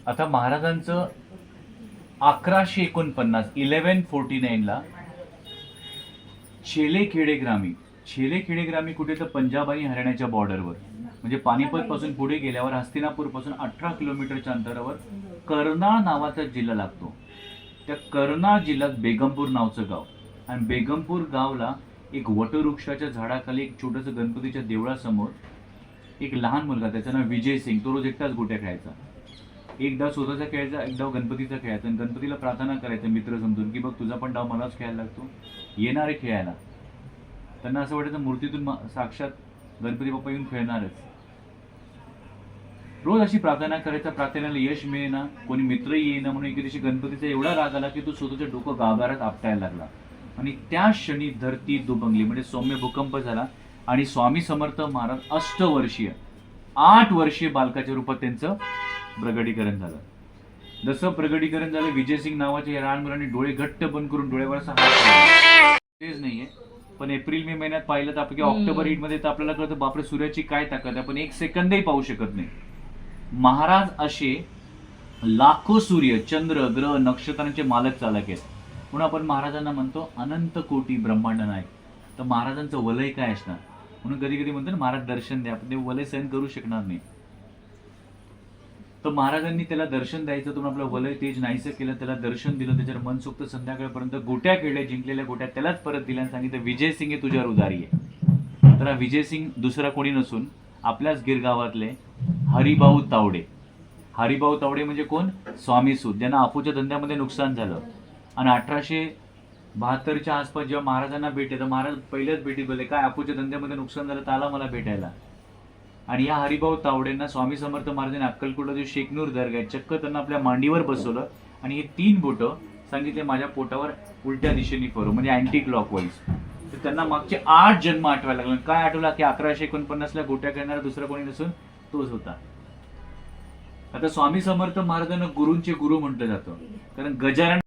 आता महाराजांचं 1149ला छेले खेडे ग्रामी कुठे तर पंजाब आणि हरियाणाच्या बॉर्डरवर, म्हणजे पानिपत पासून पुढे गेल्यावर हस्तिनापूर पासून 18 किलोमीटरच्या अंतरावर कर्नाळ नावाचा जिल्हा लागतो. त्या कर्नाळ जिल्ह्यात बेगमपूर नावचं गाव, आणि बेगमपूर गावला एक वटवृक्षाच्या झाडाखाली एक छोटंसं गणपतीच्या देवळासमोर एक लहान मुलगा, त्याचं नाव विजय सिंग, तो रोज एकटाच गोट्या खेळायचा. एकदा स्वतःचा खेळायचा, एक डाव गणपतीचा खेळायचा, आणि गणपतीला प्रार्थना करायचं मित्र समजून की बघ तुझा पण डाव मलाच खेळायला लागतो, येणार आहे खेळायला. त्यांना असं वाटायचं मूर्तीतून साक्षात गणपती बाप्पा येऊन खेळणारच. रोज अशी प्रार्थना करायचा, प्रार्थनेला यश मिळेना, कोणी मित्रही येईना, म्हणून एके दिवशी गणपतीचा एवढा राग आला की तो स्वतःचं डोकं गाभाऱ्यात आपटायला लागला, आणि त्या क्षणी धरती दुबंगली, म्हणजे सौम्य भूकंप झाला, आणि स्वामी समर्थ महाराज 8 वर्षीय बालकाच्या रूपात त्यांचं प्रगटीकरण झालं. जसं प्रगटीकरण झालं, विजयसिंग नावाच्या या लहान मुलांनी डोळे घट्ट बंद करून डोळ्यावर असा हात तेच नाहीये, पण एप्रिल मे महिन्यात पाहिलं तर आपण ऑक्टोबर मध्ये तर आपल्याला कळतं बापरे सूर्याची काय ताकद आहे, पण एक सेकंदही पाहू शकत नाही. महाराज असे लाखो सूर्य, चंद्र, ग्रह, नक्षत्रांचे मालक चालक आहेत, म्हणून आपण महाराजांना म्हणतो अनंत कोटी ब्रह्मांड नायक. तर महाराजांचं वलय काय असणार, म्हणून कधी कधी म्हणतो ना महाराज दर्शन द्या, पण ते वलय सहन करू शकणार नाही. तर महाराजांनी त्याला दर्शन द्यायचं, तुम्ही आपलं वलय तेज नाहीसं केलं, त्याला दर्शन दिलं, त्याच्यावर मनसोक्त संध्याकाळपर्यंत गोट्या खेळल्या, जिंकलेल्या गोट्या त्यालाच परत दिल्या, आणि सांगितलं विजय सिंग हे तुझ्यावर उदारी आहे. तर विजय सिंग दुसरा कोणी नसून आपल्याच गिरगावातले हरिभाऊ तावडे. हरिभाऊ तावडे म्हणजे कोण? स्वामी सूत, ज्यांना अफूच्या धंद्यामध्ये नुकसान झालं, आणि 1872च्या आसपास जेव्हा महाराजांना भेटले तर महाराज पहिल्याच भेटीत बोलले काय अफूच्या धंद्यामध्ये नुकसान झालं तर आला मला भेटायला. आणि या हरिभाऊ तावडेंना स्वामी समर्थ महाराजांनी अक्कलकोटला जो शेकनूर दर्गा आहे चक्क त्यांना आपल्या मांडीवर बसवलं, आणि हे 3 बोटं सांगितले माझ्या पोटावर उलट्या दिशेने फिरव, म्हणजे अँटी क्लॉकवाईज. तर त्यांना मागचे 8 जन्म आठवायला लागले. काय आठवला की 1149ला गोट्या खेळणारा दुसरा कोणी नसून तोच होता. आता स्वामी समर्थ महाराजांना गुरूंचे गुरु म्हटलं जातं, कारण गजानन